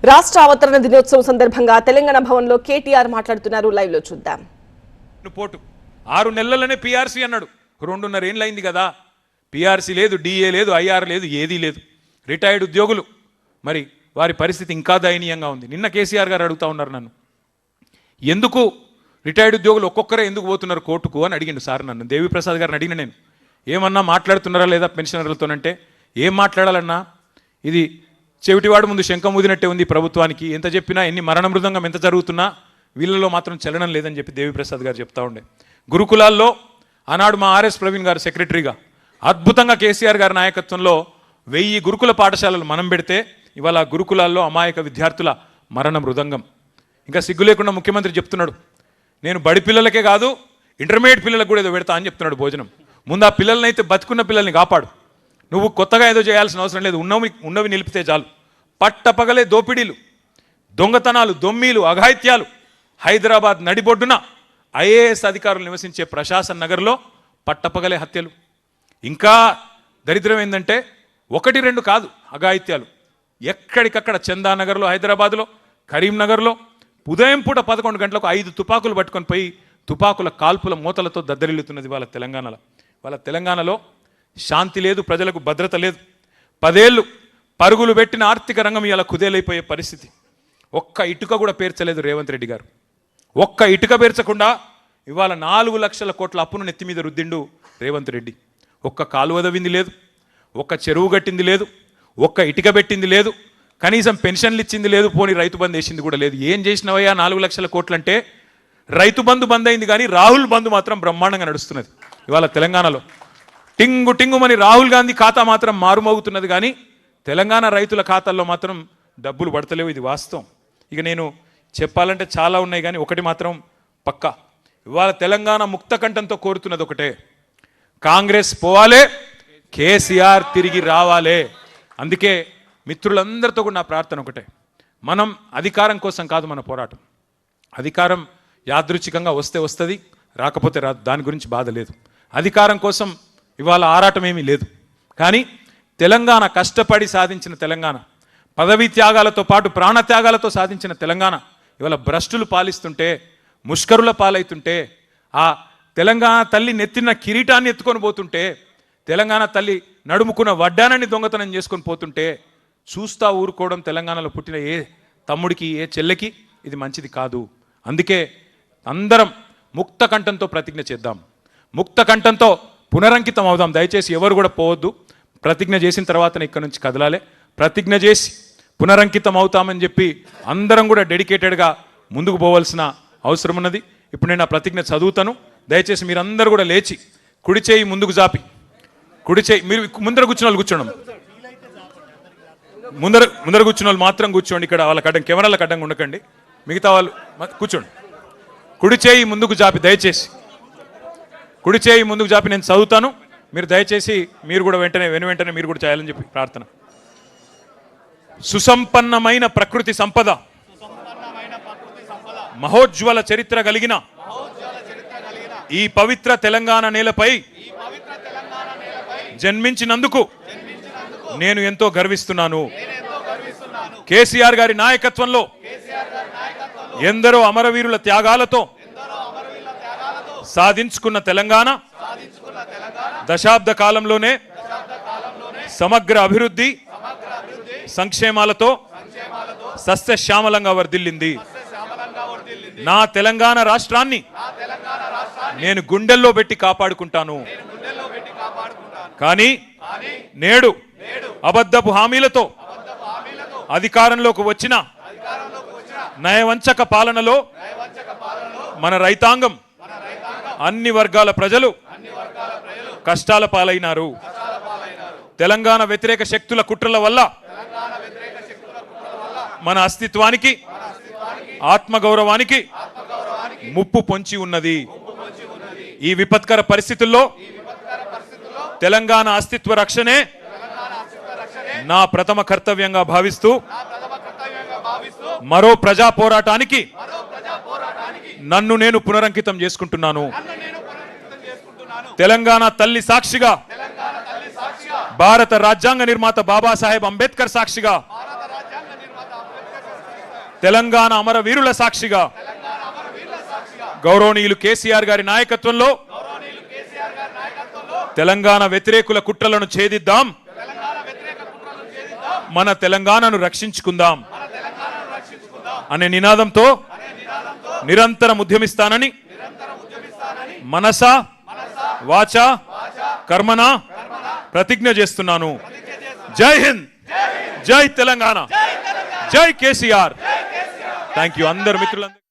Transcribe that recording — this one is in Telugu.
రాష్ట్ర అవతరణ దినోత్సవం సందర్భంగా తెలంగాణ భవన్లో కేటీఆర్ మాట్లాడుతున్నారు. లైవ్ లో చూద్దాం. పోటు 6 నెలలనే పీఆర్సీ అన్నాడు. 2.5 ఏళ్ళు అయింది కదా. పీఆర్సీ లేదు, డిఏ లేదు, ఐఆర్ లేదు, ఏదీ లేదు. రిటైర్డ్ ఉద్యోగులు మరి వారి పరిస్థితి ఇంకా దయనీయంగా ఉంది. నిన్న కేసీఆర్ గారు అడుగుతా ఉన్నారు నన్ను, ఎందుకు రిటైర్డ్ ఉద్యోగులు ఒక్కొక్కరే ఎందుకు పోతున్నారు కోర్టుకు అని అడిగిండు సార్ నన్ను. దేవిప్రసాద్ గారిని అడిగిన నేను, ఏమన్నా మాట్లాడుతున్నారా లేదా పెన్షనర్లతోనంటే, ఏం మాట్లాడాలన్నా, ఇది చెవిటివాడు ముందు శంఖం ఊదినట్టే ఉంది ప్రభుత్వానికి. ఎంత చెప్పినా, ఎన్ని మరణ మృదంగం ఎంత జరుగుతున్నా వీళ్ళలో మాత్రం చలనం లేదని చెప్పి దేవిప్రసాద్ గారు చెప్తా ఉండే. గురుకులాల్లో ఆనాడు మా ఆర్ఎస్ ప్రవీణ్ గారు సెక్రటరీగా అద్భుతంగా కేసీఆర్ గారి నాయకత్వంలో 1000 గురుకుల పాఠశాలలు మనం పెడితే ఇవాళ గురుకులాల్లో అమాయక విద్యార్థుల మరణ మృదంగం. ఇంకా సిగ్గు లేకుండా ముఖ్యమంత్రి చెప్తున్నాడు, నేను బడి పిల్లలకే కాదు ఇంటర్మీడియట్ పిల్లలకు కూడా ఏదో పెడతా అని చెప్తున్నాడు భోజనం. ముందు ఆ పిల్లల్ని అయితే బతుకున్న పిల్లల్ని కాపాడు. నువ్వు కొత్తగా ఏదో చేయాల్సిన అవసరం లేదు, ఉన్నవి నిలిపితే చాలు. పట్టపగలే దోపిడీలు, దొంగతనాలు, దొమ్మీలు, అఘాయిత్యాలు. హైదరాబాద్ నడిబొడ్డున ఐఏఎస్ అధికారులు నివసించే ప్రశాసన్ నగర్లో పట్టపగలే హత్యలు. ఇంకా దరిద్రం ఏంటంటే 1-2 కాదు అఘాయిత్యాలు. ఎక్కడికక్కడ చందానగర్లో, హైదరాబాద్లో, కరీంనగర్లో ఉదయం పూట 11 గంటలకు 5 తుపాకులు పట్టుకొని పోయి తుపాకుల కాల్పుల మూతలతో దద్దరిల్లుతున్నది వాళ్ళ తెలంగాణలో. వాళ్ళ తెలంగాణలో శాంతి లేదు, ప్రజలకు భద్రత లేదు. 10 ఏళ్ళు పరుగులు పెట్టిన ఆర్థిక రంగం ఇలా కుదేలైపోయే పరిస్థితి. ఒక్క ఇటుక కూడా పేర్చలేదు రేవంత్ రెడ్డి గారు. ఒక్క ఇటుక పేర్చకుండా ఇవాళ 4 లక్షల కోట్ల అప్పును నెత్తి మీద రుద్దిండు రేవంత్ రెడ్డి. ఒక్క కాలువ దవ్వింది లేదు, ఒక్క చెరువు కట్టింది లేదు, ఒక్క ఇటుక పెట్టింది లేదు, కనీసం పెన్షన్లు ఇచ్చింది లేదు, పోనీ రైతు బంధు వేసింది కూడా లేదు. ఏం చేసినవయ్యా 4 లక్షల కోట్లు అంటే? రైతు బంధు బంద్ అయింది కానీ రాహుల్ బంధు మాత్రం బ్రహ్మాండంగా నడుస్తున్నది ఇవాళ తెలంగాణలో. టింగు టింగుమని రాహుల్ గాంధీ ఖాతా మాత్రం మారుమోగుతున్నది కానీ తెలంగాణ రైతుల ఖాతాల్లో మాత్రం డబ్బులు పడతలేవు. ఇది వాస్తవం. ఇక నేను చెప్పాలంటే చాలా ఉన్నాయి కానీ ఒకటి మాత్రం పక్కా, ఇవాళ తెలంగాణ ముక్త కంఠంతో కోరుతున్నది ఒకటే, కాంగ్రెస్ పోవాలే, కేసీఆర్ తిరిగి రావాలే. అందుకే మిత్రులందరితో కూడా నా ప్రార్థన ఒకటే, మనం అధికారం కోసం కాదు మన పోరాటం. అధికారం యాదృచ్ఛికంగా వస్తే వస్తుంది, రాకపోతే రాదు, దాని గురించి బాధ లేదు. అధికారం కోసం ఇవాళ ఆరాటం ఏమీ లేదు. కానీ తెలంగాణ కష్టపడి సాధించిన తెలంగాణ, పదవీ త్యాగాలతో పాటు ప్రాణత్యాగాలతో సాధించిన తెలంగాణ ఇవాళ భ్రష్టులు పాలిస్తుంటే, ముష్కరుల పాలవుతుంటే, ఆ తెలంగాణ తల్లి నెత్తిన కిరీటాన్ని ఎత్తుకొని పోతుంటే, తెలంగాణ తల్లి నడుముకున్న వడ్డానాన్ని దొంగతనం చేసుకొని పోతుంటే చూస్తా ఊరుకోవడం తెలంగాణలో పుట్టిన ఏ తమ్ముడికి, ఏ చెల్లెకి ఇది మంచిది కాదు. అందుకే అందరం ముక్త కంఠంతో ప్రతిజ్ఞ చేద్దాం, ముక్త కంఠంతో పునరంకితం అవుదాం. దయచేసి ఎవరు కూడా పోవద్దు. ప్రతిజ్ఞ చేసిన తర్వాతనే ఇక్కడ నుంచి కదలాలి. ప్రతిజ్ఞ చేసి పునరంకితం అవుతామని చెప్పి అందరం కూడా డెడికేటెడ్గా ముందుకు పోవాల్సిన అవసరం ఉన్నది. ఇప్పుడు నేను ఆ ప్రతిజ్ఞ చదువుతాను. దయచేసి మీరందరూ కూడా లేచి కుడి చేయి ముందుకు జాపి, కుడి చేయి, మీరు ముందర కూర్చున్న వాళ్ళు కూర్చోండి, ముందర కూర్చున్న వాళ్ళు మాత్రం కూర్చోండి. ఇక్కడ వాళ్ళకి అడ్డం, కెమెరాలకు అడ్డంగా ఉండకండి, మిగతా వాళ్ళు కూర్చోండి. కుడి చేయి ముందుకు జాపి, దయచేసి కుడి చేయి ముందుకు జాపి నేను చదువుతాను. మీరు దయచేసి మీరు కూడా వెంటనే మీరు కూడా చేయాలని చెప్పి ప్రార్థన. సుసంపన్నమైన ప్రకృతి సంపద, మహోజ్వల చరిత్ర కలిగిన ఈ పవిత్ర తెలంగాణ నేలపై జన్మించినందుకు నేను ఎంతో గర్విస్తున్నాను. కేసీఆర్ గారి నాయకత్వంలో ఎందరో అమరవీరుల త్యాగాలతో సాధించుకున్న తెలంగాణ దశాబ్ద కాలంలోనే సమగ్ర అభివృద్ధి సంక్షేమాలతో సస్యశ్యామలంగా వర్ధిల్లింది. నా తెలంగాణ రాష్ట్రాన్ని నేను గుండెల్లో పెట్టి కాపాడుకుంటాను. కానీ నేడు అబద్ధపు హామీలతో అధికారంలోకి వచ్చిన నయవంచక పాలనలో మన రైతాంగం, అన్ని వర్గాల ప్రజలు కష్టాల పాలైనారు. తెలంగాణ వ్యతిరేక శక్తుల కుట్రల వల్ల మన అస్తిత్వానికి, ఆత్మగౌరవానికి ముప్పు పొంచి ఉన్నది. ఈ విపత్కర పరిస్థితుల్లో తెలంగాణ అస్తిత్వ రక్షణే నా ప్రథమ కర్తవ్యంగా భావిస్తూ మరో ప్రజా పోరాటానికి నన్ను నేను పునరంకితం చేసుకుంటున్నాను. తెలంగాణ తల్లి సాక్షిగా, భారత రాజ్యాంగ నిర్మాత బాబాసాహెబ్ అంబేద్కర్ సాక్షిగా తెలంగాణ అమరవీరుల సాక్షిగా గౌరవనీయులు కేసీఆర్ గారి నాయకత్వంలో తెలంగాణ వ్యతిరేకుల కుట్రలను ఛేదిద్దాం, మన తెలంగాణను రక్షించుకుందాం అనే నినాదంతో నిరంతరం ఉద్యమిస్తానని మనస వాచ కర్మన ప్రతిజ్ఞ చేస్తున్నాను. జై హింద్, జై తెలంగాణ, జై కేసీఆర్. థ్యాంక్ యూ అందరు మిత్రులందరూ.